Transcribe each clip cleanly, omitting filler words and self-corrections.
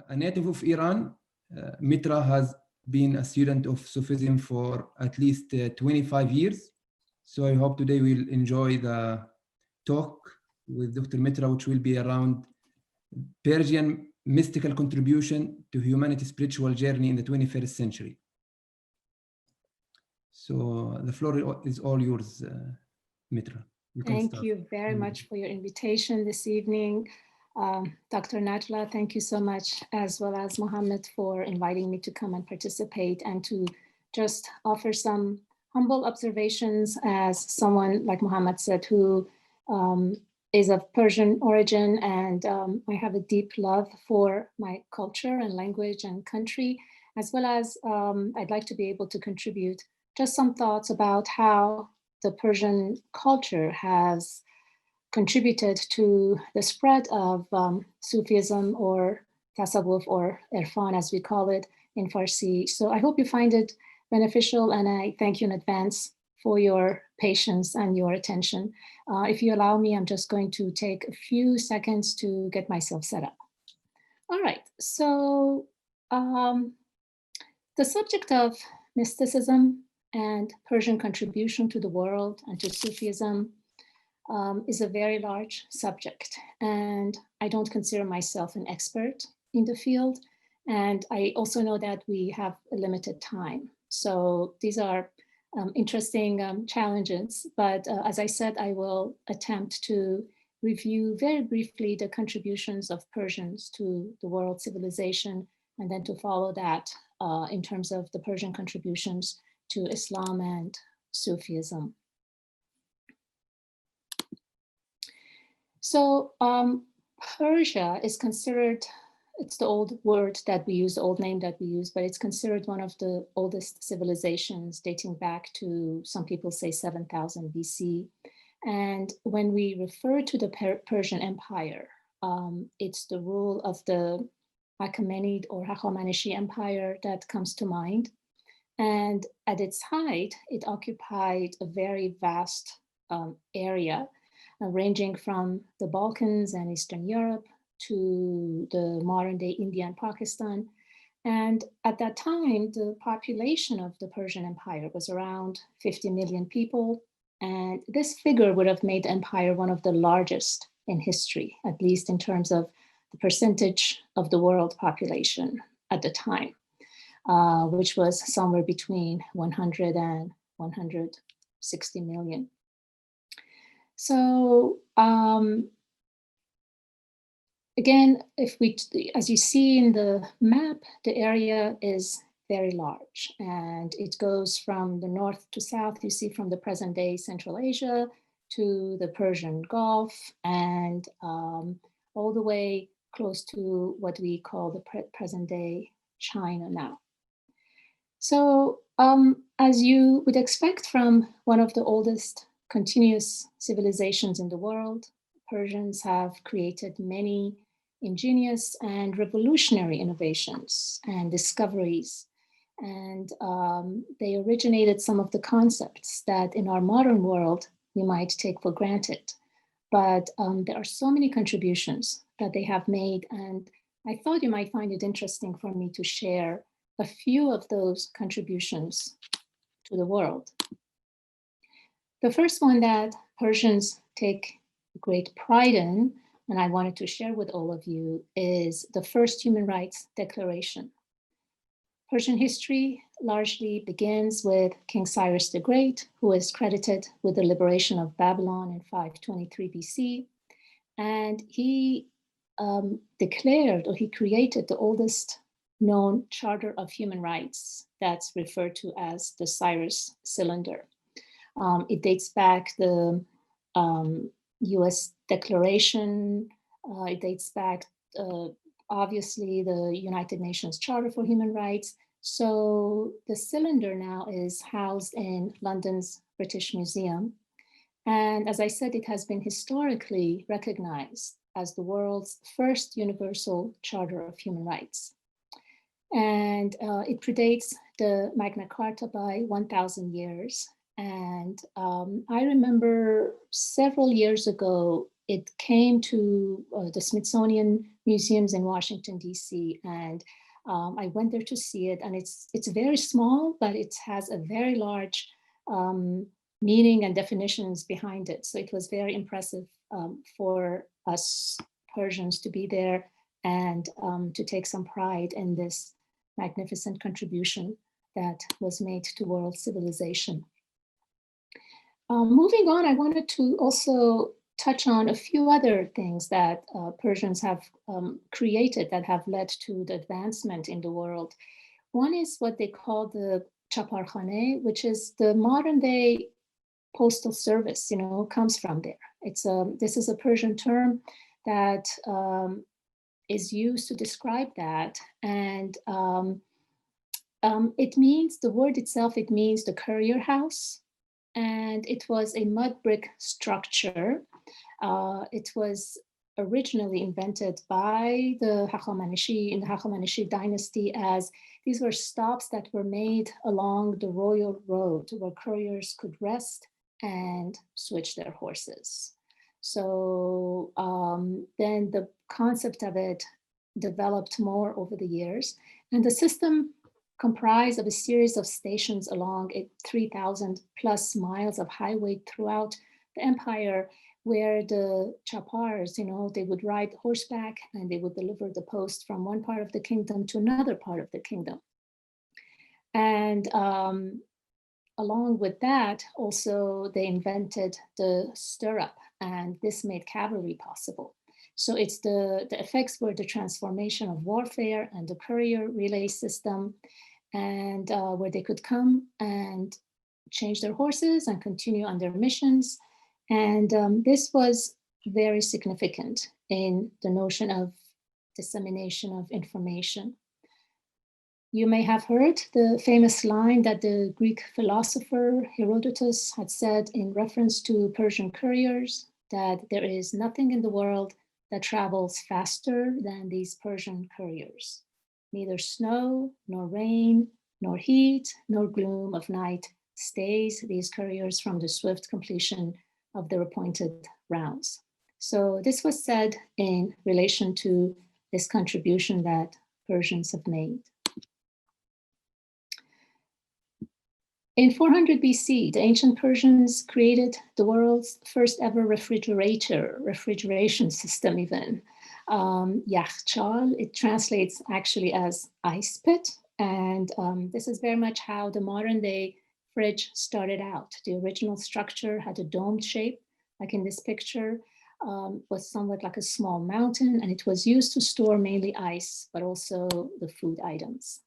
a native of Iran, Mitra has been a student of Sufism for at least 25 years. So I hope today we'll enjoy the talk with Dr. Mitra, which will be around Persian mystical contribution to humanity's spiritual journey in the 21st century. So the floor is all yours, Mitra. Thank you very much for your invitation this evening. Dr. Najla, thank you so much, as well as Mohammed, for inviting me to come and participate and to just offer some humble observations as someone, like Mohammed said, who is of Persian origin, and I have a deep love for my culture and language and country, as well as I'd like to be able to contribute just some thoughts about how the Persian culture has contributed to the spread of Sufism, or tasawwuf, or irfan as we call it in Farsi. So I hope you find it beneficial, and I thank you in advance for your patience and your attention. If you allow me, I'm just going to take a few seconds to get myself set up. All right, so the subject of mysticism and Persian contribution to the world and to Sufism is a very large subject, and I don't consider myself an expert in the field, and I also know that we have a limited time. So these are interesting challenges, but as I said, I will attempt to review very briefly the contributions of Persians to the world civilization, and then to follow that in terms of the Persian contributions to Islam and Sufism. So Persia is considered, it's the old word that we use, the old name that we use, but it's considered one of the oldest civilizations, dating back to, some people say, 7000 BC. And when we refer to the Persian Empire, it's the rule of the ACHAEMENID or Haqamanishi Empire that comes to mind. And at its height, it occupied a very vast area, ranging from the Balkans and Eastern Europe to the modern day India and Pakistan. And at that time, the population of the Persian Empire was around 50 million people. And this figure would have made the empire one of the largest in history, at least in terms of the percentage of the world population at the time, which was somewhere between 100 and 160 million. So again, if we, as you see in the map, the area is very large, and it goes from the north to south. You see from the present day Central Asia to the Persian Gulf, and all the way close to what we call the present day China now. So as you would expect from one of the oldest continuous civilizations in the world, Persians have created many ingenious and revolutionary innovations and discoveries. And they originated some of the concepts that in our modern world we might take for granted. But there are so many contributions that they have made, and I thought you might find it interesting for me to share a few of those contributions to the world. The first one that Persians take great pride in, and I wanted to share with all of you, is the first human rights declaration. Persian history largely begins with King Cyrus the Great, who is credited with the liberation of Babylon in 523 BC. And he declared, or he created, the oldest known charter of human rights that's referred to as the Cyrus Cylinder. It dates back the US Declaration, it dates back obviously the United Nations Charter for Human Rights. So the cylinder now is housed in London's British Museum. And as I said, it has been historically recognized as the world's first universal charter of human rights. And it predates the Magna Carta by 1,000 years. And I remember several years ago it came to the Smithsonian Museums in Washington, DC, and I went there to see it, and it's very small, but it has a very large meaning and definitions behind it. So it was very impressive for us Persians to be there and to take some pride in this magnificent contribution that was made to world civilization. Moving on, I wanted to also touch on a few other things that Persians have created that have led to the advancement in the world. One is what they call the chaparkhane, which is the modern day postal service, comes from there. This is a Persian term that is used to describe that. And it means, the word itself, it means the courier house. And it was a mud brick structure. It was originally invented by the Haqamanishi in the Haqamanishi dynasty, as these were stops that were made along the royal road where couriers could rest and switch their horses. So then the concept of it developed more over the years, and the system comprised of a series of stations along 3,000 plus miles of highway throughout the empire, where the chapars, they would ride horseback and they would deliver the post from one part of the kingdom to another part of the kingdom. And along with that, also they invented the stirrup, and this made cavalry possible. So it's the effects were the transformation of warfare and the courier relay system, and where they could come and change their horses and continue on their missions. And this was very significant in the notion of dissemination of information. You may have heard the famous line that the Greek philosopher Herodotus had said in reference to Persian couriers, that there is nothing in the world that travels faster than these Persian couriers. Neither snow, nor rain, nor heat, nor gloom of night stays these couriers from the swift completion of their appointed rounds. So this was said in relation to this contribution that Persians have made. In 400 BC, the ancient Persians created the world's first ever refrigeration system even. Yakhchal, it translates actually as ice pit. And this is very much how the modern day fridge started out. The original structure had a domed shape, like in this picture, was somewhat like a small mountain, and it was used to store mainly ice, but also the food items.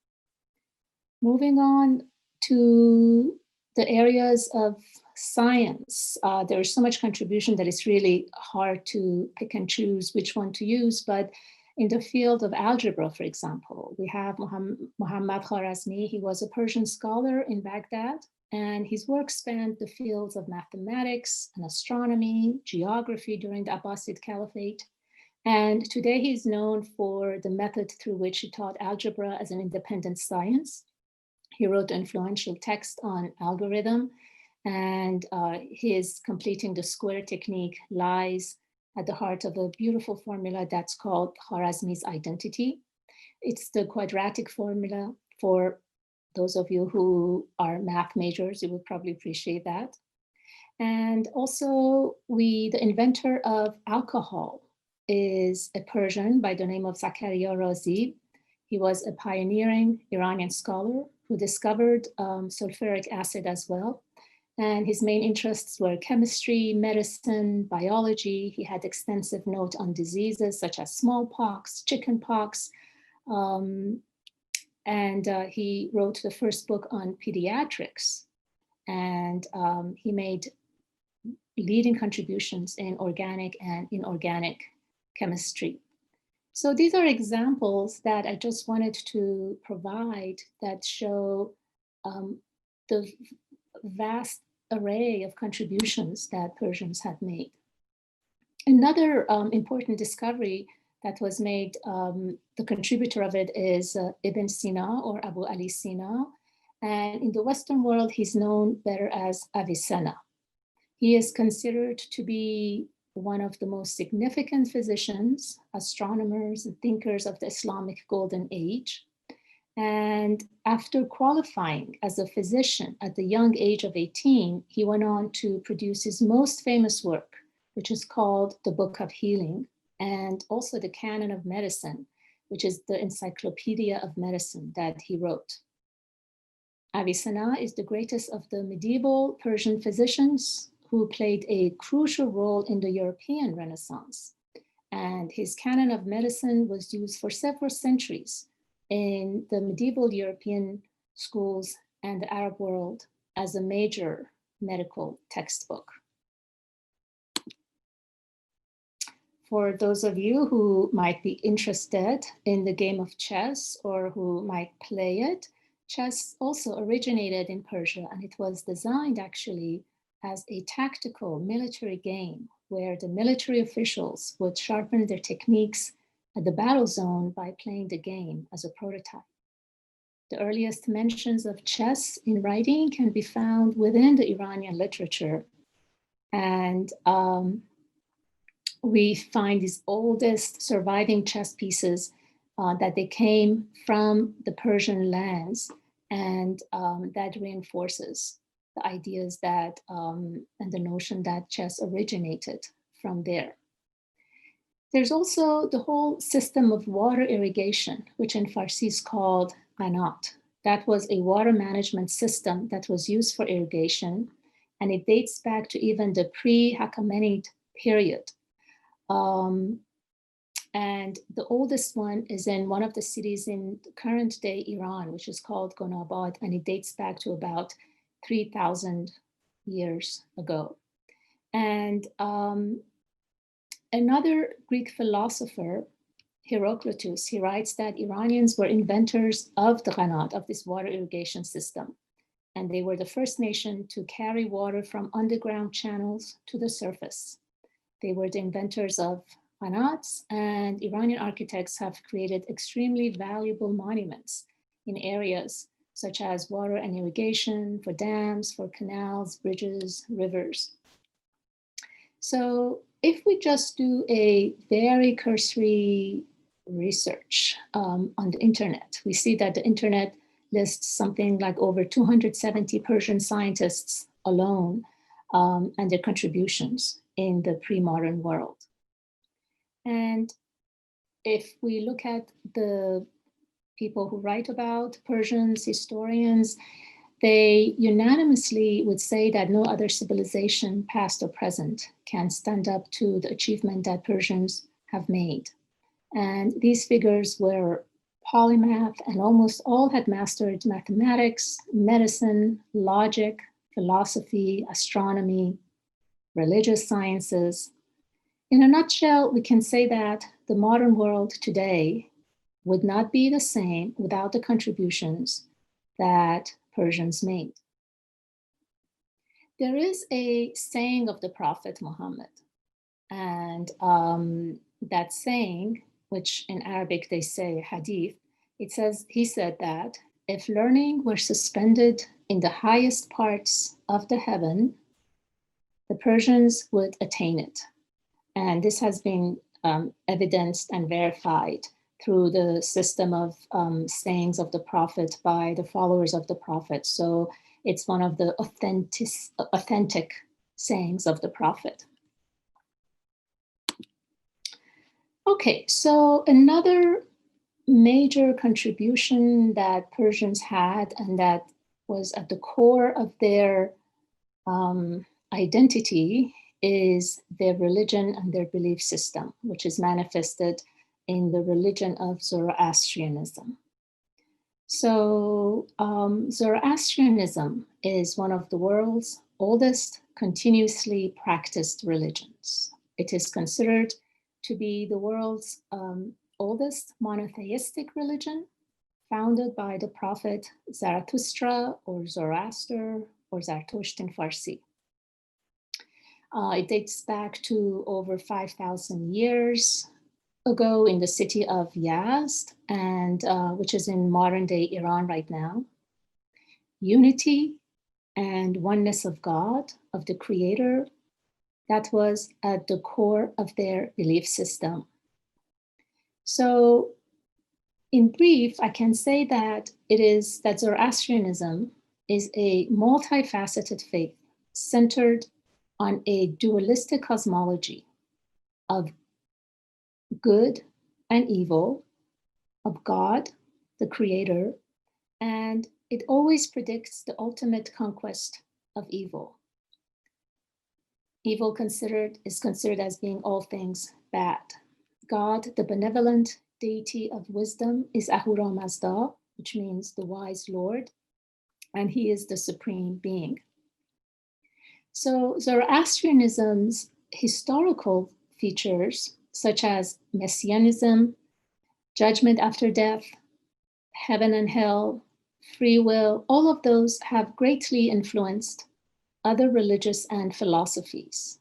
Moving on to the areas of science, there is so much contribution that it's really hard to pick and choose which one to use, but in the field of algebra, for example, we have Muhammad Khwarazmi. He was a Persian scholar in Baghdad, and his work spanned the fields of mathematics and astronomy, geography during the Abbasid Caliphate. And today he's known for the method through which he taught algebra as an independent science. He wrote an influential text on algorithm, and his completing the square technique lies at the heart of a beautiful formula that's called Khwarazmi's identity. It's the quadratic formula. For those of you who are math majors, you would probably appreciate that. And also the inventor of alcohol is a Persian by the name of Zakaria Razi. He was a pioneering Iranian scholar who discovered sulfuric acid as well. And his main interests were chemistry, medicine, biology. He had extensive note on diseases such as smallpox, chickenpox, and he wrote the first book on pediatrics. And he made leading contributions in organic and inorganic chemistry. So these are examples that I just wanted to provide that show the vast array of contributions that Persians have made. Another important discovery that was made, the contributor of it is Ibn Sina, or Abu Ali Sina. And in the Western world, he's known better as Avicenna. He is considered to be one of the most significant physicians, astronomers, and thinkers of the Islamic Golden Age. And after qualifying as a physician at the young age of 18, he went on to produce his most famous work, which is called the Book of Healing, and also the Canon of Medicine, which is the Encyclopedia of Medicine that he wrote. Avicenna is the greatest of the medieval Persian physicians who played a crucial role in the European Renaissance. And his Canon of Medicine was used for several centuries in the medieval European schools and the Arab world as a major medical textbook. For those of you who might be interested in the game of chess or who might play it, chess also originated in Persia, and it was designed actually as a tactical military game where the military officials would sharpen their techniques at the battle zone by playing the game as a prototype. The earliest mentions of chess in writing can be found within the Iranian literature. And we find these oldest surviving chess pieces that they came from the Persian lands, and that reinforces the ideas that and the notion that chess originated from there. There's also the whole system of water irrigation, which in Farsi is called qanat. That was a water management system that was used for irrigation, and it dates back to even the pre-ACHAEMENID period. And the oldest one is in one of the cities in current day Iran, which is called Gonabad, and it dates back to about 3,000 years ago. And another Greek philosopher, Heraclitus, he writes that Iranians were inventors of the qanat, of this water irrigation system. And they were the first nation to carry water from underground channels to the surface. They were the inventors of qanats, and Iranian architects have created extremely valuable monuments in areas such as water and irrigation, for dams, for canals, bridges, rivers. So if we just do a very cursory research on the internet, we see that the internet lists something like over 270 Persian scientists alone and their contributions in the pre-modern world. And if we look at the people who write about Persians, historians, they unanimously would say that no other civilization, past or present, can stand up to the achievement that Persians have made. And these figures were polymath, and almost all had mastered mathematics, medicine, logic, philosophy, astronomy, religious sciences. In a nutshell, we can say that the modern world today would not be the same without the contributions that Persians made. There is a saying of the Prophet Muhammad, and that saying, which in Arabic they say hadith, it says, he said that if learning were suspended in the highest parts of the heaven, the Persians would attain it. And this has been evidenced and verified through the system of sayings of the Prophet by the followers of the Prophet. So it's one of the authentic sayings of the Prophet. Okay, so another major contribution that Persians had, and that was at the core of their identity, is their religion and their belief system, which is manifested in the religion of Zoroastrianism. So Zoroastrianism is one of the world's oldest continuously practiced religions. It is considered to be the world's oldest monotheistic religion, founded by the prophet Zarathustra, or Zoroaster, or Zartosht in Farsi. It dates back to over 5,000 years ago in the city of Yazd, and which is in modern day Iran right now. Unity and oneness of God, of the Creator, That was at the core of their belief system. So in brief, I can say that that Zoroastrianism is a multifaceted faith centered on a dualistic cosmology of good and evil, of God, the creator, and it always predicts the ultimate conquest of evil. Evil is considered as being all things bad. God, the benevolent deity of wisdom, is Ahura Mazda, which means the wise Lord, and he is the supreme being. So Zoroastrianism's historical features, such as messianism, judgment after death, heaven and hell, free will, all of those have greatly influenced other religious and philosophies,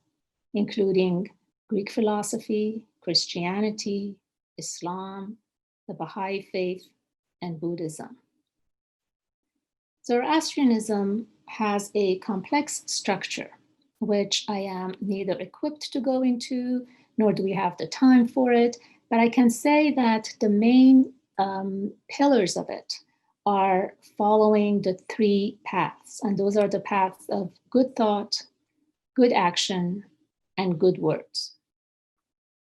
including Greek philosophy, Christianity, Islam, the Baha'i faith, and Buddhism. Zoroastrianism has a complex structure, which I am neither equipped to go into, nor do we have the time for it, but I can say that the main pillars of it are following the three paths, and those are the paths of good thought, good action, and good words.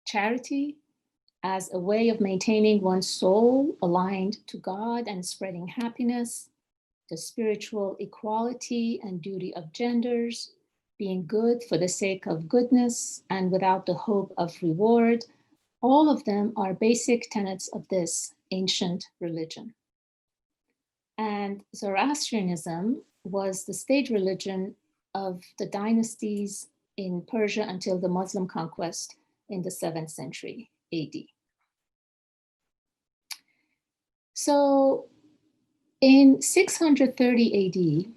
Charity as a way of maintaining one's soul aligned to God and spreading happiness, the spiritual equality and duty of genders, being good for the sake of goodness and without the hope of reward, all of them are basic tenets of this ancient religion. And Zoroastrianism was the state religion of the dynasties in Persia until the Muslim conquest in the 7th century AD. So in 630 AD,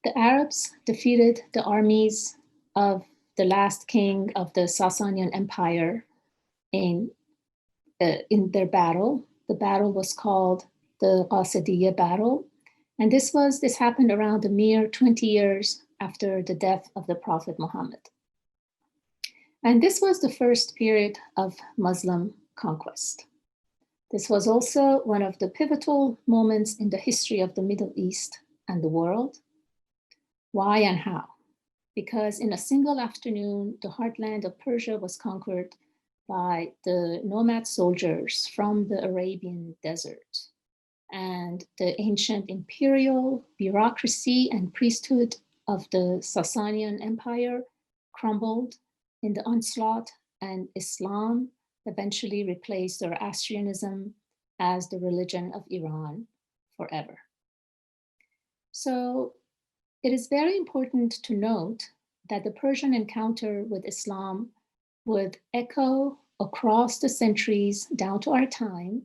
the Arabs defeated the armies of the last king of the Sasanian Empire in their battle. The battle was called the Qasidiyya battle. And this happened around a mere 20 years after the death of the Prophet Muhammad. And this was the first period of Muslim conquest. This was also one of the pivotal moments in the history of the Middle East and the world. Why and how? Because in a single afternoon, the heartland of Persia was conquered by the nomad soldiers from the Arabian desert. And the ancient imperial bureaucracy and priesthood of the Sasanian Empire crumbled in the onslaught, and Islam eventually replaced Zoroastrianism as the religion of Iran forever. So it is very important to note that the Persian encounter with Islam would echo across the centuries down to our time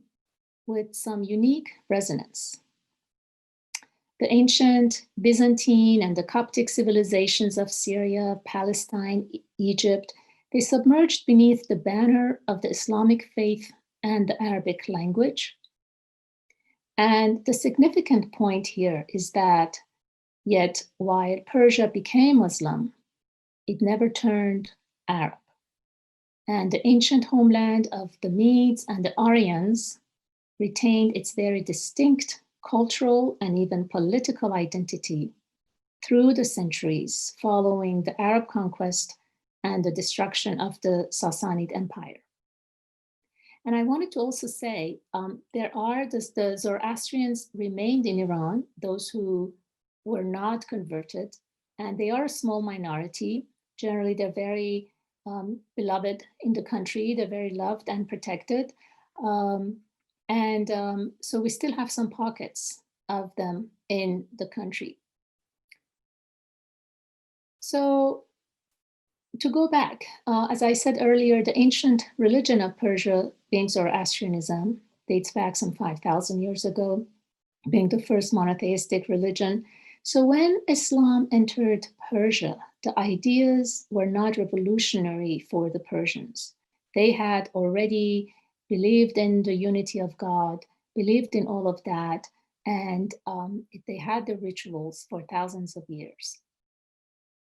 with some unique resonance. The ancient Byzantine and the Coptic civilizations of Syria, Palestine, Egypt, they submerged beneath the banner of the Islamic faith and the Arabic language. And the significant point here is that yet while Persia became Muslim, it never turned Arab. And the ancient homeland of the Medes and the Aryans retained its very distinct cultural and even political identity through the centuries following the Arab conquest and the destruction of the Sassanid Empire. And I wanted to also say, the Zoroastrians remained in Iran, those who were not converted, and they are a small minority. Generally, they're very beloved in the country, they're very loved and protected. So we still have some pockets of them in the country. So to go back, as I said earlier, the ancient religion of Persia, being Zoroastrianism, dates back some 5,000 years ago, being the first monotheistic religion. So when Islam entered Persia, the ideas were not revolutionary for the Persians. They had already believed in the unity of God, believed in all of that, and they had the rituals for thousands of years.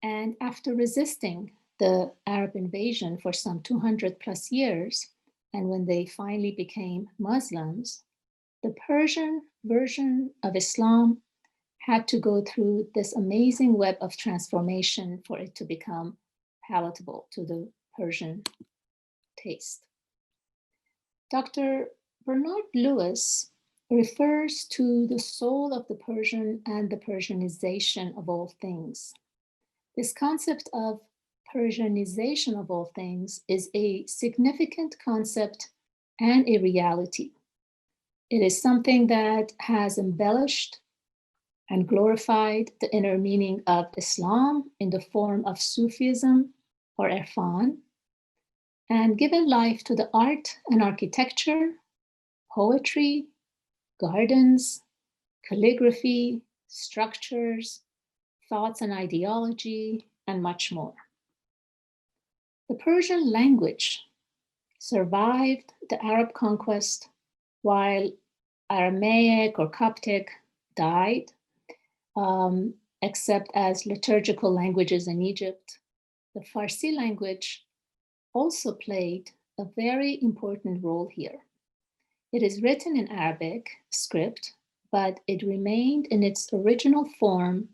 And after resisting the Arab invasion for some 200 plus years, and when they finally became Muslims, the Persian version of Islam had to go through this amazing web of transformation for it to become palatable to the Persian taste. Dr. Bernard Lewis refers to the soul of the Persian and the Persianization of all things. This concept of Persianization of all things is a significant concept and a reality. It is something that has embellished and glorified the inner meaning of Islam in the form of Sufism or Irfan, and given life to the art and architecture, poetry, gardens, calligraphy, structures, thoughts and ideology, and much more. The Persian language survived the Arab conquest while Aramaic or Coptic died, except as liturgical languages in Egypt. The Farsi language also played a very important role here. It is written in Arabic script, but it remained in its original form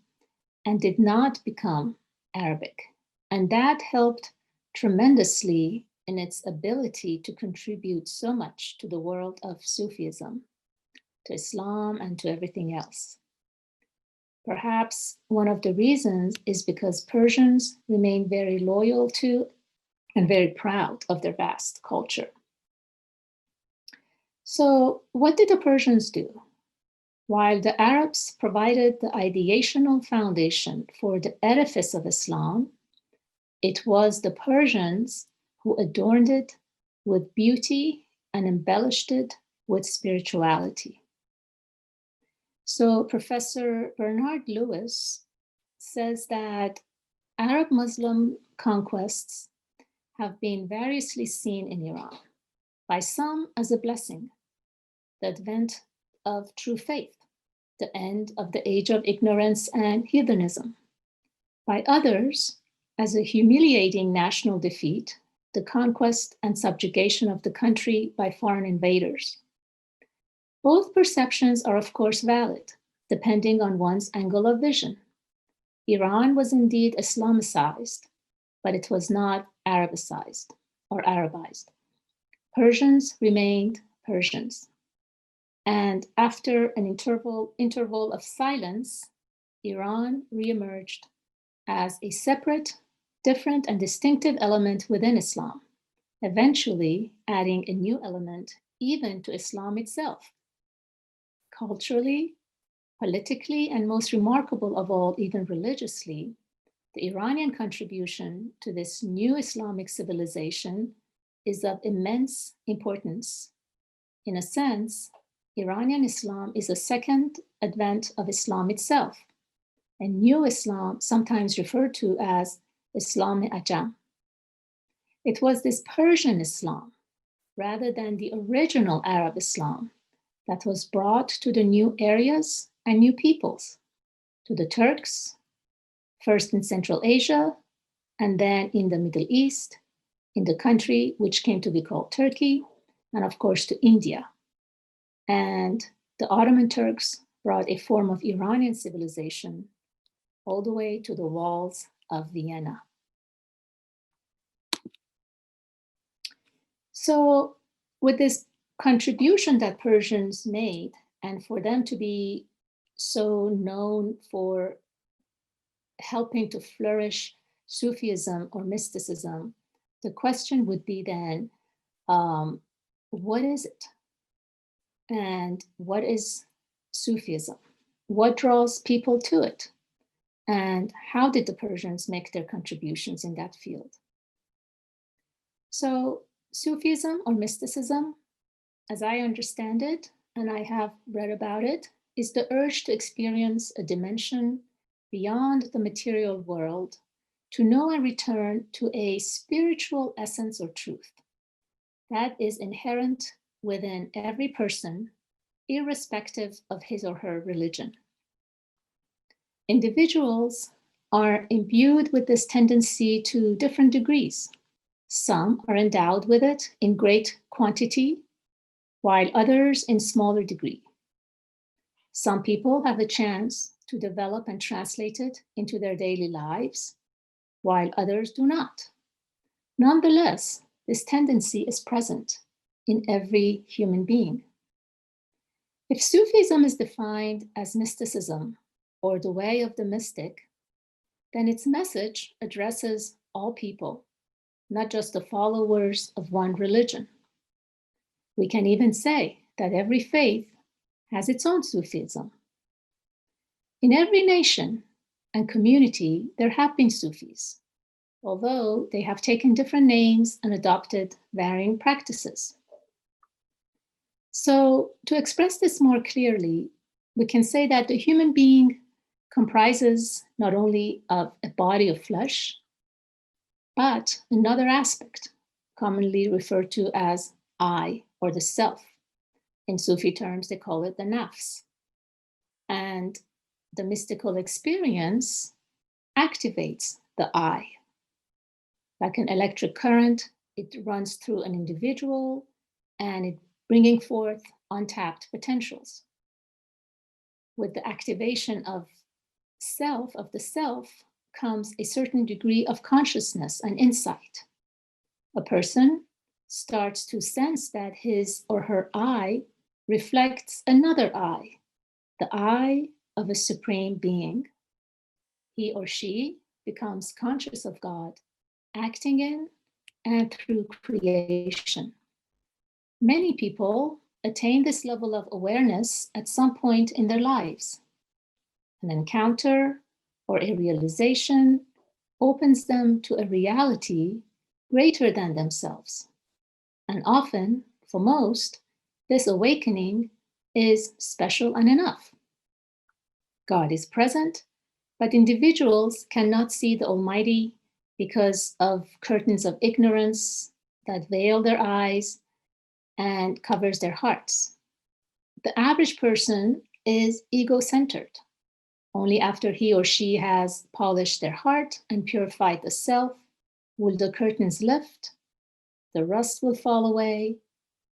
and did not become Arabic. And that helped tremendously in its ability to contribute so much to the world of Sufism, to Islam, and to everything else. Perhaps one of the reasons is because Persians remain very loyal to and very proud of their vast culture. So what did the Persians do? While the Arabs provided the ideational foundation for the edifice of Islam, it was the Persians who adorned it with beauty and embellished it with spirituality. So Professor Bernard Lewis says that Arab-Muslim conquests have been variously seen in Iran, by some as a blessing, the advent of true faith, the end of the age of ignorance and heathenism, by others as a humiliating national defeat, the conquest and subjugation of the country by foreign invaders. Both perceptions are of course valid, depending on one's angle of vision. Iran was indeed Islamicized, but it was not Arabicized or Arabized. Persians remained Persians. And after an interval of silence, Iran reemerged as a separate, different, and distinctive element within Islam, eventually adding a new element even to Islam itself. Culturally, politically, and most remarkable of all, even religiously, the Iranian contribution to this new Islamic civilization is of immense importance. In a sense, Iranian Islam is a second advent of Islam itself, a new Islam sometimes referred to as Islam-e-Ajam. It was this Persian Islam, rather than the original Arab Islam, that was brought to the new areas and new peoples, to the Turks, first in Central Asia, and then in the Middle East, in the country which came to be called Turkey, and of course to India. And the Ottoman Turks brought a form of Iranian civilization all the way to the walls of Vienna. So with this contribution that Persians made, and for them to be so known for helping to flourish Sufism or mysticism, the question would be then, what is it? And what is Sufism? What draws people to it? And how did the Persians make their contributions in that field? So Sufism or mysticism, as I understand it, and I have read about it, is the urge to experience a dimension beyond the material world, to know and return to a spiritual essence or truth that is inherent within every person, irrespective of his or her religion. Individuals are imbued with this tendency to different degrees. Some are endowed with it in great quantity, while others in smaller degree. Some people have the chance to develop and translate it into their daily lives, while others do not. Nonetheless, this tendency is present in every human being. If Sufism is defined as mysticism or the way of the mystic, then its message addresses all people, not just the followers of one religion. We can even say that every faith has its own Sufism. In every nation and community, there have been Sufis, although they have taken different names and adopted varying practices. So to express this more clearly, we can say that the human being comprises not only of a body of flesh, but another aspect, commonly referred to as I or the self. In Sufi terms, they call it the nafs. And the mystical experience activates the I. Like an electric current, it runs through an individual and it bringing forth untapped potentials. With the activation of the self comes a certain degree of consciousness and insight. A person starts to sense that his or her I reflects another I, the I of a supreme being. He or she becomes conscious of God, acting in and through creation. Many people attain this level of awareness at some point in their lives. An encounter or a realization opens them to a reality greater than themselves. And often, for most, this awakening is special and enough. God is present, but individuals cannot see the Almighty because of curtains of ignorance that veil their eyes and covers their hearts. The average person is ego-centered. Only after he or she has polished their heart and purified the self will the curtains lift, the rust will fall away,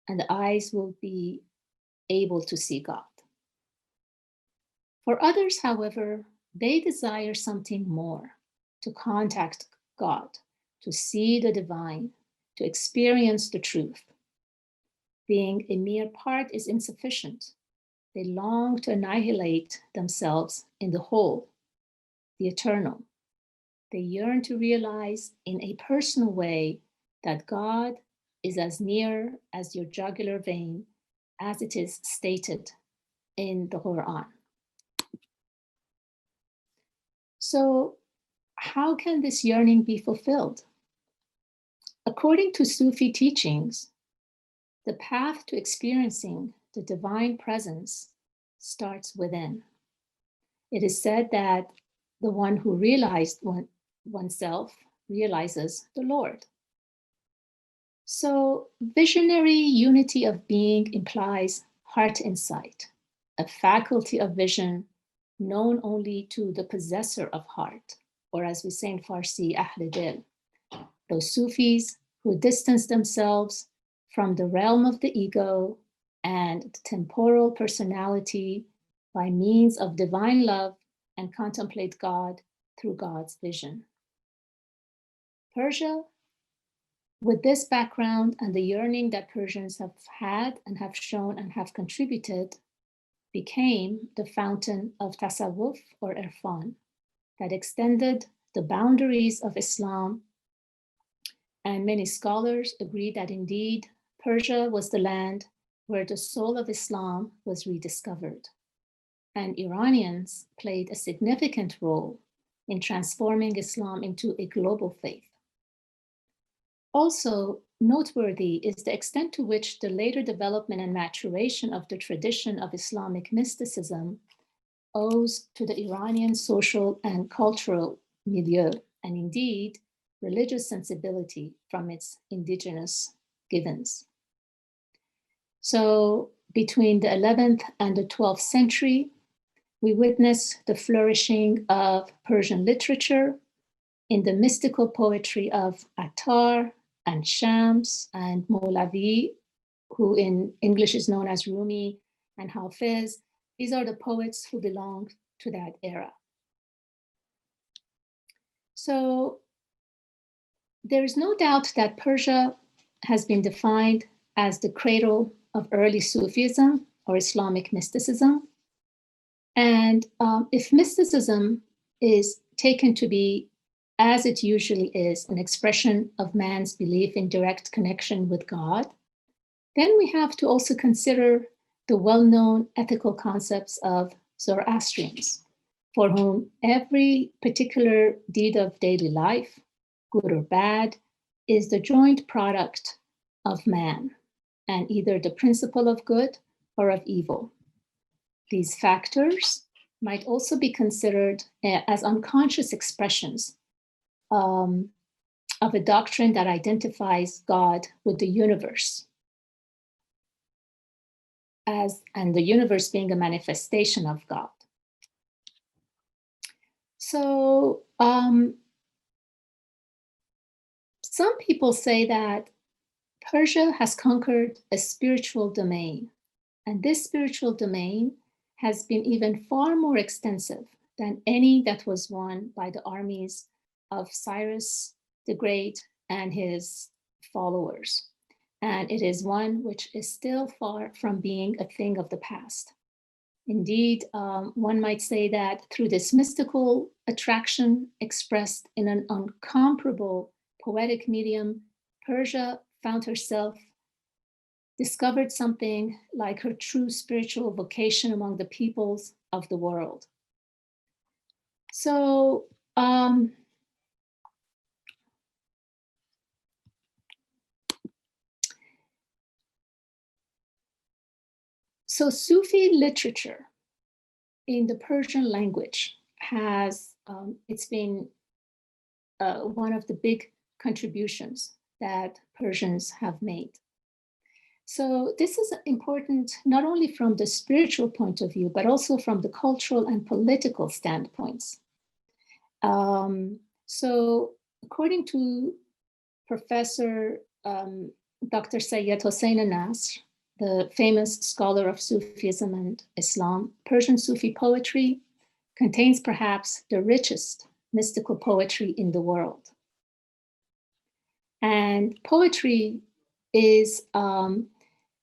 and the eyes will be able to see God. For others, however, they desire something more, to contact God, to see the divine, to experience the truth. Being a mere part is insufficient. They long to annihilate themselves in the whole, the eternal. They yearn to realize in a personal way that God is as near as your jugular vein, as it is stated in the Quran. So, how can this yearning be fulfilled? According to Sufi teachings, the path to experiencing the divine presence starts within. It is said that the one who realized oneself realizes the Lord. So visionary unity of being implies heart insight, a faculty of vision known only to the possessor of heart, or as we say in Farsi, Ahl Dil, those Sufis who distance themselves from the realm of the ego and the temporal personality by means of divine love and contemplate God through God's vision. Persia, with this background and the yearning that Persians have had and have shown and have contributed, became the fountain of tasawwuf or irfan that extended the boundaries of Islam. And many scholars agree that indeed Persia was the land where the soul of Islam was rediscovered. And Iranians played a significant role in transforming Islam into a global faith. Also noteworthy is the extent to which the later development and maturation of the tradition of Islamic mysticism owes to the Iranian social and cultural milieu, and indeed religious sensibility from its indigenous givens. So between the 11th and the 12th century, We witness the flourishing of Persian literature in the mystical poetry of Attar and Shams and Molavi, who in English is known as Rumi and Hafiz. These are the poets who belong to that era. So there is no doubt that Persia has been defined as the cradle of early Sufism or Islamic mysticism. And if mysticism is taken to be, as it usually is, an expression of man's belief in direct connection with God, then we have to also consider the well-known ethical concepts of Zoroastrians, for whom every particular deed of daily life, good or bad, is the joint product of man and either the principle of good or of evil. These factors might also be considered as unconscious expressions of a doctrine that identifies God with the universe, and the universe being a manifestation of God. So some people say that Persia has conquered a spiritual domain, and this spiritual domain has been even far more extensive than any that was won by the armies of Cyrus the Great and his followers. And it is one which is still far from being a thing of the past. Indeed, one might say that through this mystical attraction expressed in an incomparable poetic medium, Persia found herself discovered something like her true spiritual vocation among the peoples of the world. So, so Sufi literature in the Persian language has, it's been one of the big contributions that Persians have made. So this is important not only from the spiritual point of view, but also from the cultural and political standpoints. So according to Professor Dr. Sayyid Hossein Nasr, the famous scholar of Sufism and Islam, Persian Sufi poetry contains perhaps the richest mystical poetry in the world. And poetry is,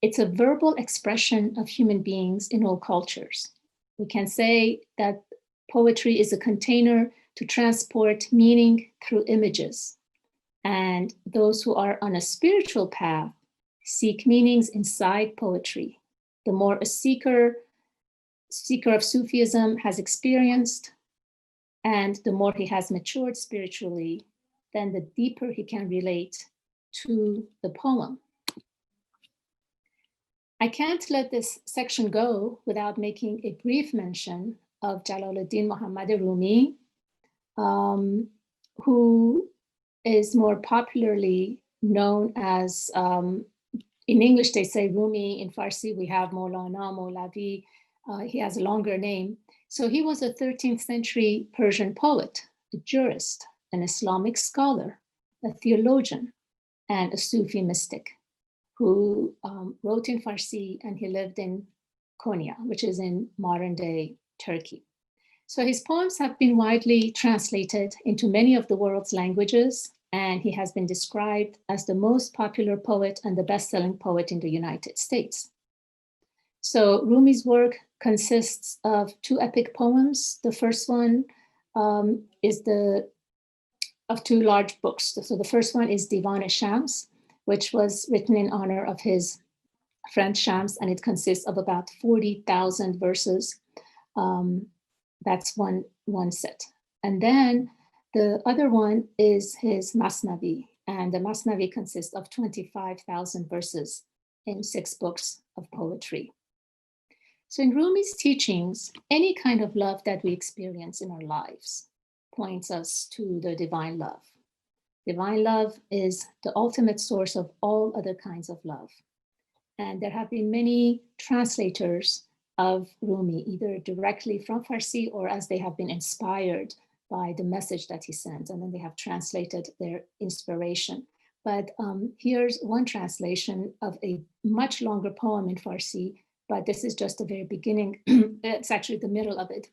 it's a verbal expression of human beings in all cultures. We can say that poetry is a container to transport meaning through images. And those who are on a spiritual path seek meanings inside poetry. The more a seeker of Sufism has experienced, and the more he has matured spiritually, then the deeper he can relate to the poem. I can't let this section go without making a brief mention of Jalaluddin Muhammad Rumi, who is more popularly known as, in English they say Rumi, in Farsi we have Maulana, Molavi, he has a longer name. So he was a 13th century Persian poet, a jurist, an Islamic scholar, a theologian, and a Sufi mystic who wrote in Farsi, and he lived in Konya, which is in modern day Turkey. So his poems have been widely translated into many of the world's languages, and he has been described as the most popular poet and the best-selling poet in the United States. So Rumi's work consists of 2 epic poems. The first one is of 2 large books. So the first one is Divan-e-Shams, which was written in honor of his friend Shams, and it consists of about 40,000 verses. That's one set. And then the other one is his Masnavi, and the Masnavi consists of 25,000 verses in 6 books of poetry. So in Rumi's teachings, any kind of love that we experience in our lives points us to the divine love. Divine love is the ultimate source of all other kinds of love. And there have been many translators of Rumi, either directly from Farsi or as they have been inspired by the message that he sent, and then they have translated their inspiration. But here's one translation of a much longer poem in Farsi, but this is just the very beginning. It's actually the middle of it,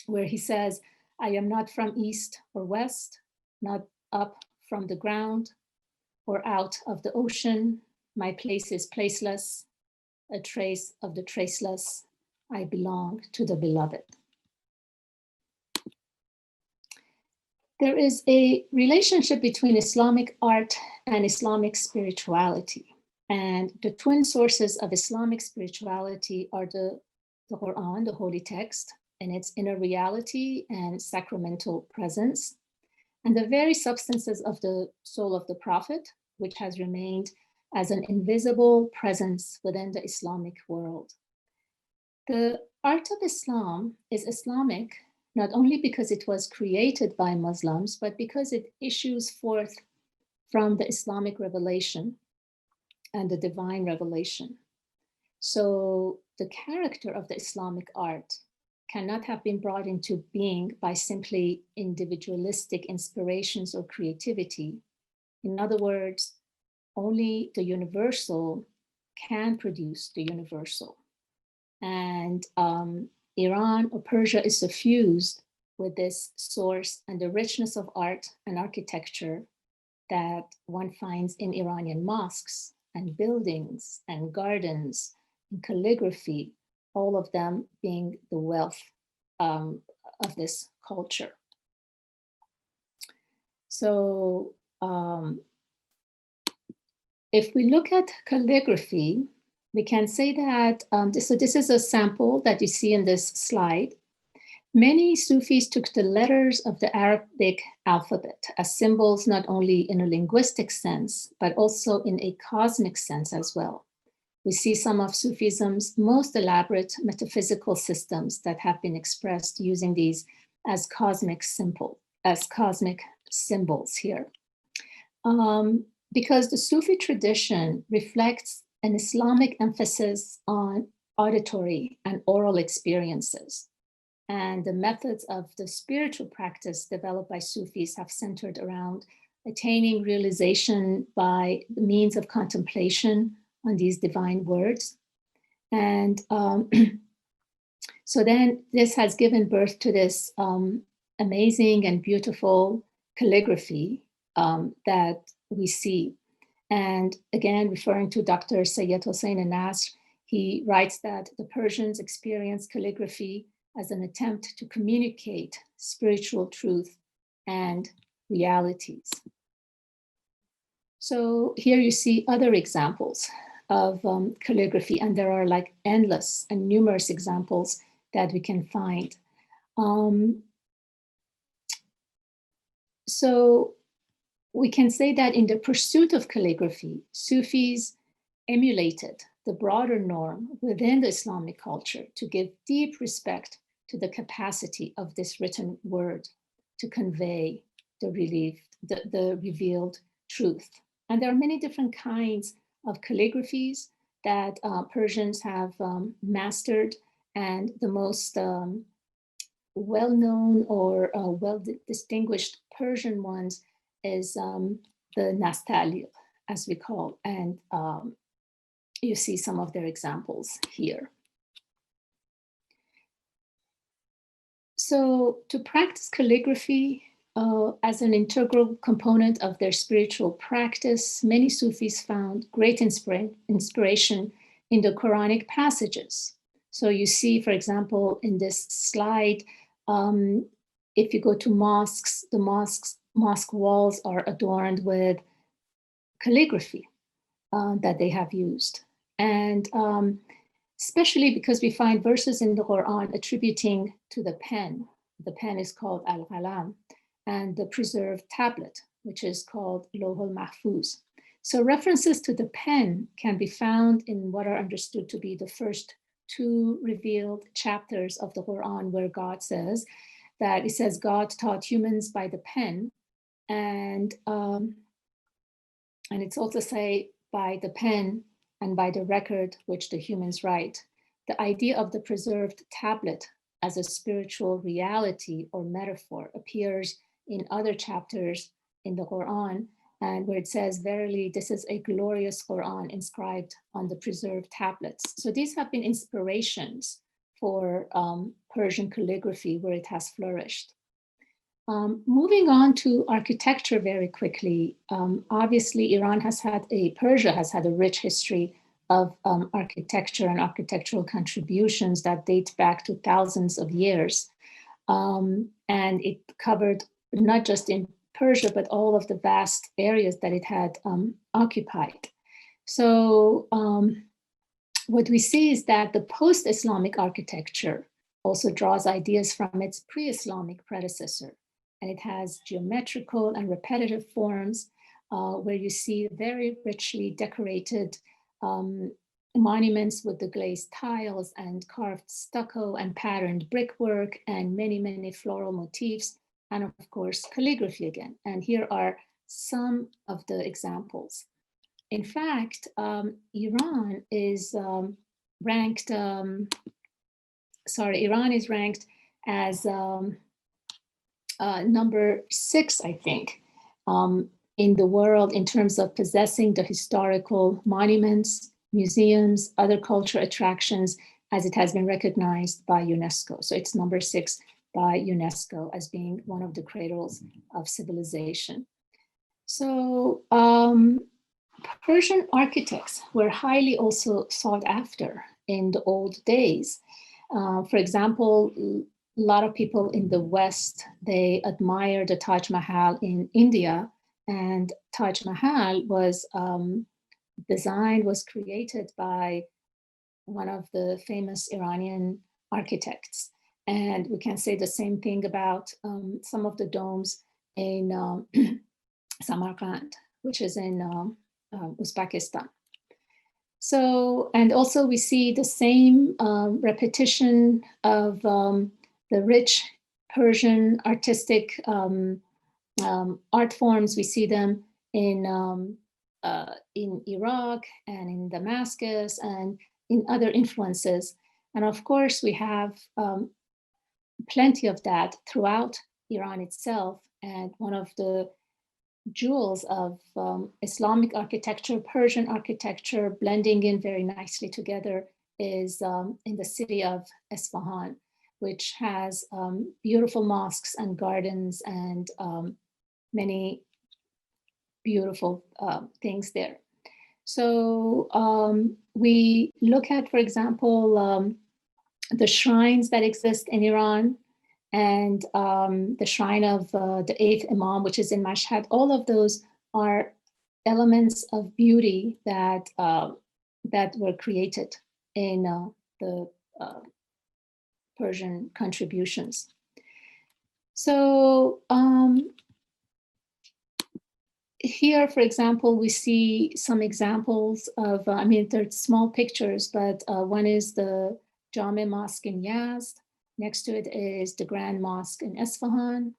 where he says, I am not from east or west, not up from the ground or out of the ocean. My place is placeless, a trace of the traceless. I belong to the beloved. There is a relationship between Islamic art and Islamic spirituality. And the twin sources of Islamic spirituality are the Quran, the holy text, and its inner reality and sacramental presence, and the very substances of the soul of the Prophet, which has remained as an invisible presence within the Islamic world. The art of Islam is Islamic, not only because it was created by Muslims, but because it issues forth from the Islamic revelation and the divine revelation. So the character of the Islamic art cannot have been brought into being by simply individualistic inspirations or creativity. In other words, only the universal can produce the universal. And Iran or Persia is suffused with this source and the richness of art and architecture that one finds in Iranian mosques and buildings and gardens and calligraphy, all of them being the wealth of this culture. So if we look at calligraphy, we can say that, so this is a sample that you see in this slide. Many Sufis took the letters of the Arabic alphabet as symbols, not only in a linguistic sense, but also in a cosmic sense as well. We see some of Sufism's most elaborate metaphysical systems that have been expressed using these as cosmic symbols here. Because the Sufi tradition reflects an Islamic emphasis on auditory and oral experiences. And the methods of the spiritual practice developed by Sufis have centered around attaining realization by the means of contemplation on these divine words. And so then this has given birth to this amazing and beautiful calligraphy that we see. And again, referring to Dr. Sayyid Hossein Nasr, he writes that the Persians experienced calligraphy as an attempt to communicate spiritual truth and realities. So here you see other examples of calligraphy, and there are like endless and numerous examples that we can find. So we can say that in the pursuit of calligraphy, Sufis emulated the broader norm within the Islamic culture to give deep respect to the capacity of this written word to convey the revealed truth. And there are many different kinds of calligraphies that Persians have mastered, and the most well-known or well-distinguished Persian ones is the NASTA'LIQ, as we call, and you see some of their examples here. So to practice calligraphy as an integral component of their spiritual practice, many Sufis found great inspiration in the Quranic passages. So you see, for example, in this slide, if you go to mosques, the mosque walls are adorned with calligraphy that they have used. And especially because we find verses in the Quran attributing to the pen. The pen is called al-qalam, and the preserved tablet, which is called Lawh al-Mahfuz. So references to the pen can be found in what are understood to be the first two revealed chapters of the Quran, where God says that it says God taught humans by the pen, and it's also say by the pen and by the record which the humans write. the idea of the preserved tablet as a spiritual reality or metaphor appears in other chapters in the Quran, and where it says, verily, this is a glorious Quran inscribed on the preserved tablets. So these have been inspirations for Persian calligraphy, where it has flourished. Moving on to architecture very quickly, obviously Persia has had a rich history of architecture and architectural contributions that date back to thousands of years. And it covered not just in Persia, but all of the vast areas that it had occupied. So what we see is that the post-Islamic architecture also draws ideas from its pre-Islamic predecessor. And it has geometrical and repetitive forms where you see very richly decorated monuments with the glazed tiles and carved stucco and patterned brickwork and many, many floral motifs. And of course, calligraphy again. And here are some of the examples. In fact, Iran is ranked as number 6, I think, in the world in terms of possessing the historical monuments, museums, other cultural attractions, as it has been recognized by UNESCO. So it's number 6 by UNESCO as being one of the cradles of civilization. So Persian architects were highly also sought after in the old days. For example, a lot of people in the West, they admire the Taj Mahal in India, and Taj Mahal was created by one of the famous Iranian architects. And we can say the same thing about some of the domes in Samarkand, which is in Uzbekistan. So, and also we see the same repetition of the rich Persian artistic art forms. We see them in Iraq and in Damascus and in other influences. And of course, we have plenty of that throughout Iran itself. And one of the jewels of Islamic architecture, Persian architecture, blending in very nicely together is in the city of Isfahan, which has beautiful mosques and gardens and many beautiful things there. So we look at, for example, the shrines that exist in Iran, and the shrine of the 8th Imam, which is in Mashhad. All of those are elements of beauty that that were created in the Persian contributions. So here, for example, we see some examples of, I mean, they're small pictures, but one is the Jame Mosque in Yazd. Next to it is the Grand Mosque in Isfahan.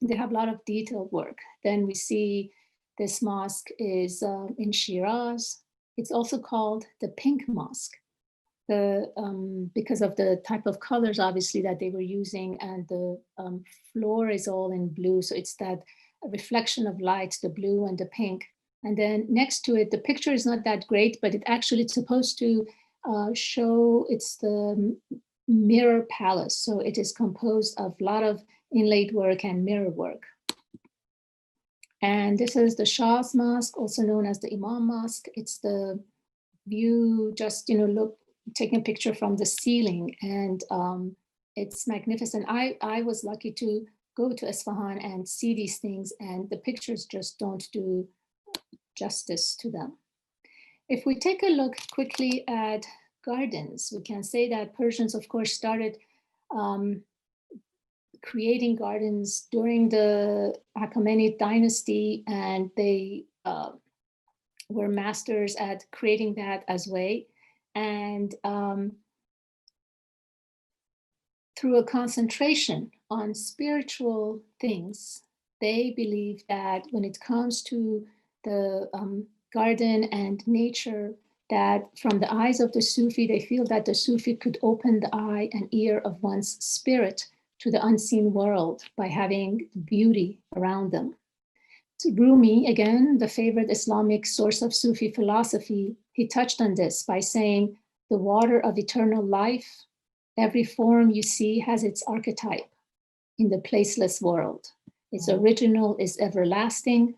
They have a lot of detailed work. Then we see this mosque is in Shiraz. It's also called the Pink Mosque, because of the type of colors, obviously, that they were using, and the floor is all in blue. So it's that reflection of light, the blue and the pink. And then next to it, the picture is not that great, but it's supposed to show it's the mirror palace. So it is composed of a lot of inlaid work and mirror work. And this is the Shah's Mosque, also known as the Imam Mosque. It's the view, just, taking a picture from the ceiling, and it's magnificent. I was lucky to go to Isfahan and see these things, and the pictures just don't do justice to them. If we take a look quickly at gardens, we can say that Persians, of course, started creating gardens during the ACHAEMENID dynasty, and they were masters at creating that as well. And through a concentration on spiritual things, they believe that when it comes to the garden and nature, that from the eyes of the Sufi, they feel that the Sufi could open the eye and ear of one's spirit to the unseen world by having beauty around them. So Rumi, again, the favorite Islamic source of Sufi philosophy, he touched on this by saying, the water of eternal life, every form you see has its archetype in the placeless world. Its original is everlasting.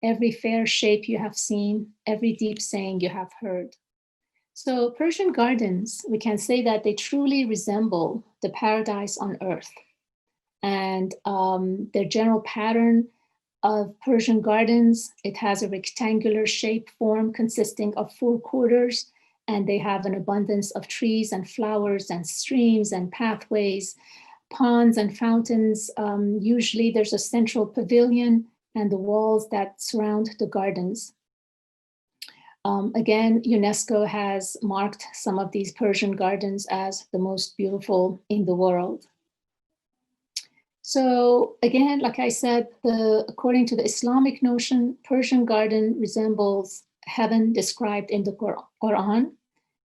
Every fair shape you have seen, every deep saying you have heard. So Persian gardens, we can say that they truly resemble the paradise on earth. And their general pattern of Persian gardens, it has a rectangular shape form consisting of 4 quarters, and they have an abundance of trees and flowers and streams and pathways, ponds and fountains. Usually there's a central pavilion and the walls that surround the gardens. Again, UNESCO has marked some of these Persian gardens as the most beautiful in the world. So again, like I said, according to the Islamic notion, Persian garden resembles heaven described in the Quran.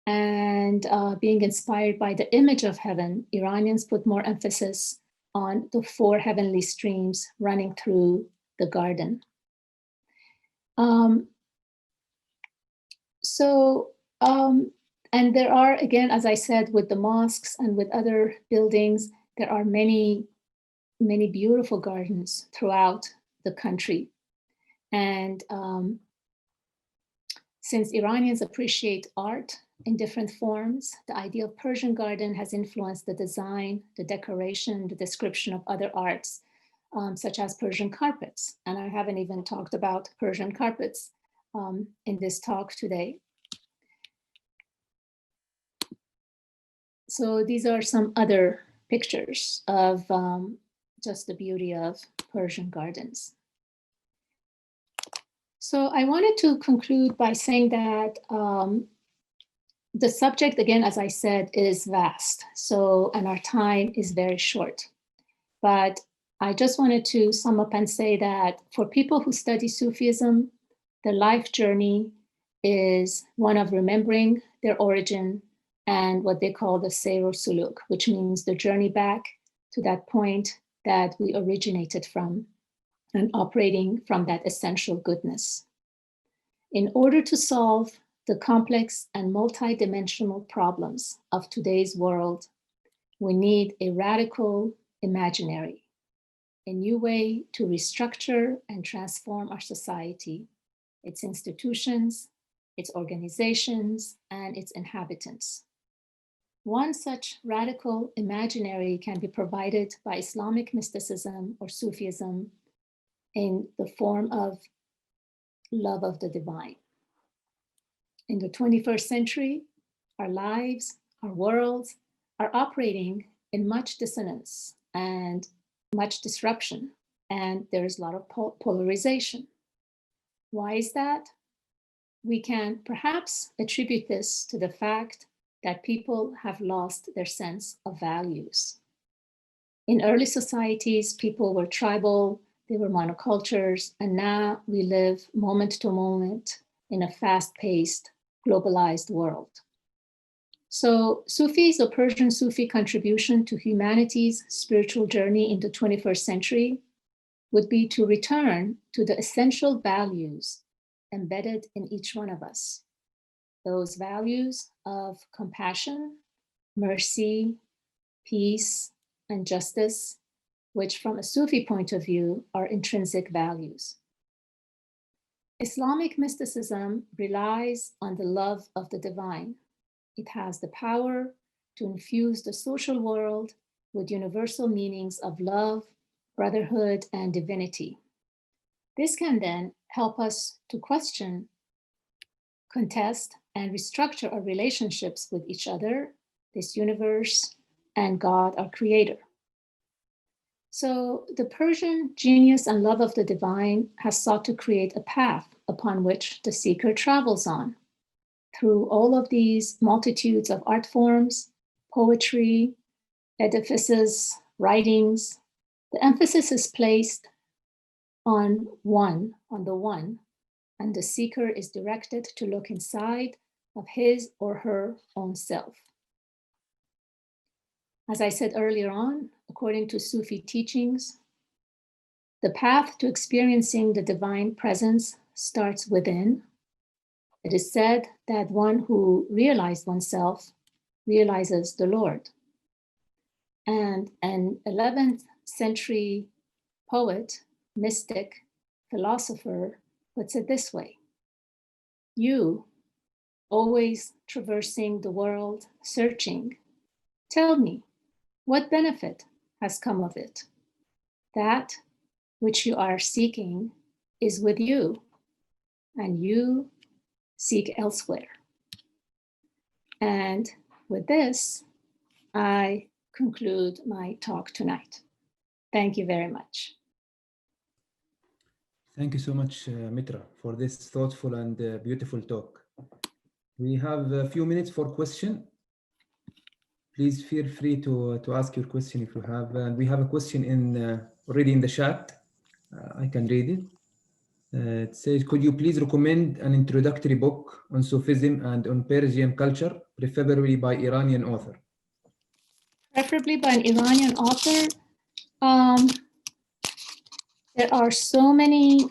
And being inspired by the image of heaven, Iranians put more emphasis on the 4 heavenly streams running through the garden. And there are, again, as I said, with the mosques and with other buildings, there are many, many beautiful gardens throughout the country. And since Iranians appreciate art in different forms, the idea of Persian garden has influenced the design, the decoration, the description of other arts, such as Persian carpets. And I haven't even talked about Persian carpets in this talk today. So these are some other pictures of just the beauty of Persian gardens. So I wanted to conclude by saying that the subject, again, as I said, is vast. So, and our time is very short. But I just wanted to sum up and say that for people who study Sufism, the life journey is one of remembering their origin and what they call the SHIRAZALSO, which means the journey back to that point that we originated from and operating from that essential goodness. In order to solve the complex and multidimensional problems of today's world, we need a radical imaginary, a new way to restructure and transform our society, its institutions, its organizations, and its inhabitants. One such radical imaginary can be provided by Islamic mysticism or Sufism in the form of love of the divine. In the 21st century, our lives, our worlds are operating in much dissonance and much disruption, and there's a lot of polarization. Why is that? We can perhaps attribute this to the fact that people have lost their sense of values. In early societies, people were tribal, they were monocultures, and now we live moment to moment in a fast-paced, globalized world. So Sufis, or Persian Sufi contribution to humanity's spiritual journey in the 21st century would be to return to the essential values embedded in each one of us. Those values of compassion, mercy, peace, and justice, which from a Sufi point of view are intrinsic values. Islamic mysticism relies on the love of the divine. It has the power to infuse the social world with universal meanings of love, brotherhood, and divinity. This can then help us to question, contest, and restructure our relationships with each other, this universe, and God, our creator. So the Persian genius and love of the divine has sought to create a path upon which the seeker travels on. Through all of these multitudes of art forms, poetry, edifices, writings, the emphasis is placed on the one, and the seeker is directed to look inside of his or her own self. As I said earlier on, according to Sufi teachings, the path to experiencing the divine presence starts within. It is said that one who realized oneself realizes the Lord. And an 11th century poet, mystic, philosopher puts it this way: you, always traversing the world, searching, tell me, what benefit has come of it? That which you are seeking is with you, and you seek elsewhere. And with this, I conclude my talk tonight. Thank you very much. Thank you so much, Mitra, for this thoughtful and beautiful talk. We have a few minutes for question. Please feel free to ask your question if you have. And we have a question already in the chat. I can read it. It says, could you please recommend an introductory book on Sufism and on Persian culture, preferably by Iranian author? Preferably by an Iranian author. There are so many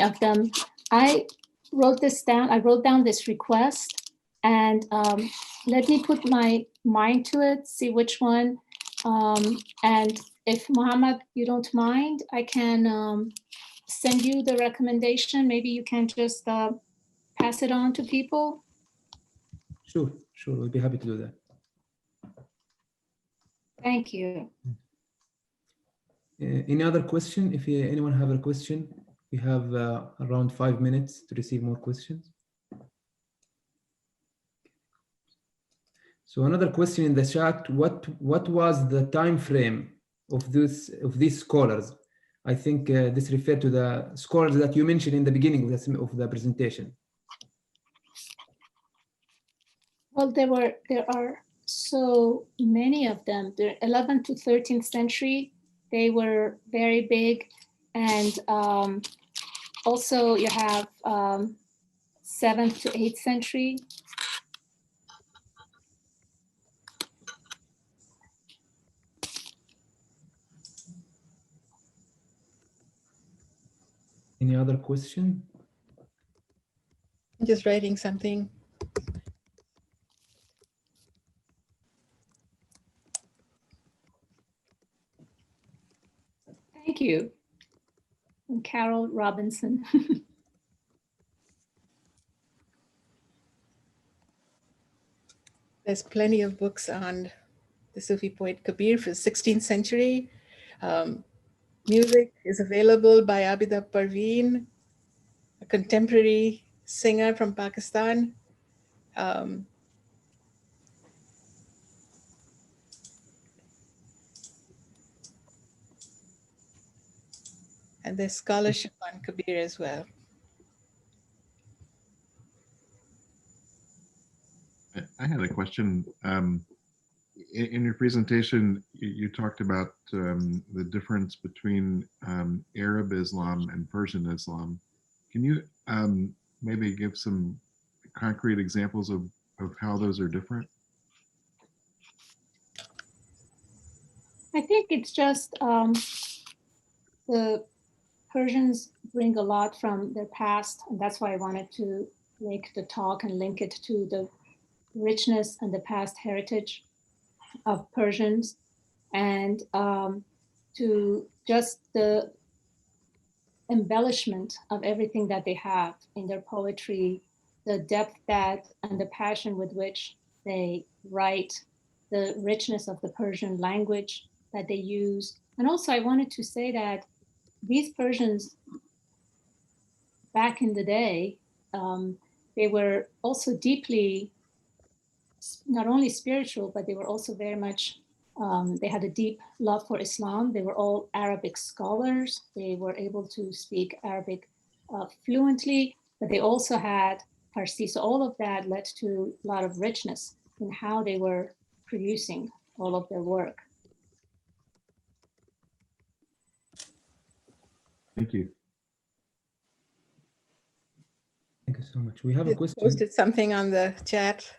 of them. I wrote this down. I wrote down this request, and let me put my mind to it, see which one. And if Muhammad, you don't mind, I can send you the recommendation. Maybe you can just pass it on to people. Sure, we'll be happy to do that. Thank you. Any other question? If anyone have a question, we have around 5 minutes to receive more questions. So another question in the chat: what was the time frame of these scholars? I think this referred to the scholars that you mentioned in the beginning of the presentation. Well, there are so many of them. The 11th to 13th century, they were very big, and also you have 7th to 8th century. Any other question? I'm just writing something. Thank you. And Carol Robinson. There's plenty of books on the Sufi poet Kabir for the 16th century. Music is available by Abida Parveen, a contemporary singer from Pakistan. And there's scholarship on Kabir as well. I had a question. In your presentation, you talked about the difference between Arab Islam and Persian Islam. Can you maybe give some concrete examples of how those are different? I think it's just the Persians bring a lot from their past, and that's why I wanted to make the talk and link it to the richness and the past heritage of Persians, and to just the embellishment of everything that they have in their poetry, the depth that and the passion with which they write, the richness of the Persian language that they use. And also I wanted to say that these Persians back in the day, they were also deeply, not only spiritual, but they were also very much, they had a deep love for Islam. They were all Arabic scholars. They were able to speak Arabic fluently, but they also had Farsi. So all of that led to a lot of richness in how they were producing all of their work. Thank you. Thank you so much. We have a You question. posted something on the chat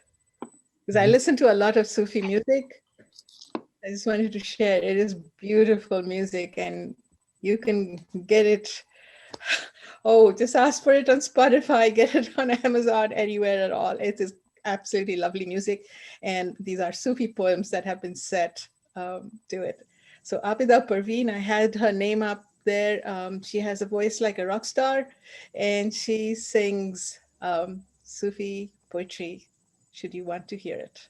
because I listen to a lot of Sufi music. I just wanted to share. It is beautiful music, and you can get it. Oh, just ask for it on Spotify, get it on Amazon, anywhere at all. It is absolutely lovely music. And these are Sufi poems that have been set to it. So Abida Parveen, I had her name up there. She has a voice like a rock star, and she sings Sufi poetry, should you want to hear it.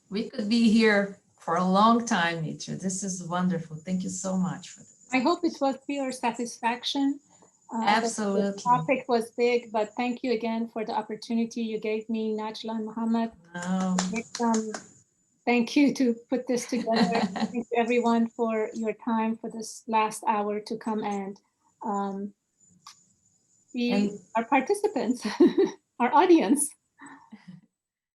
We could be here for a long time, Mitra. This is wonderful. Thank you so much for this. I hope it was to your satisfaction. Absolutely. The topic was big, but thank you again for the opportunity you gave me, Najla and Muhammad. Thank you to put this together. Thank you everyone for your time for this last hour to come and be our participants, our audience.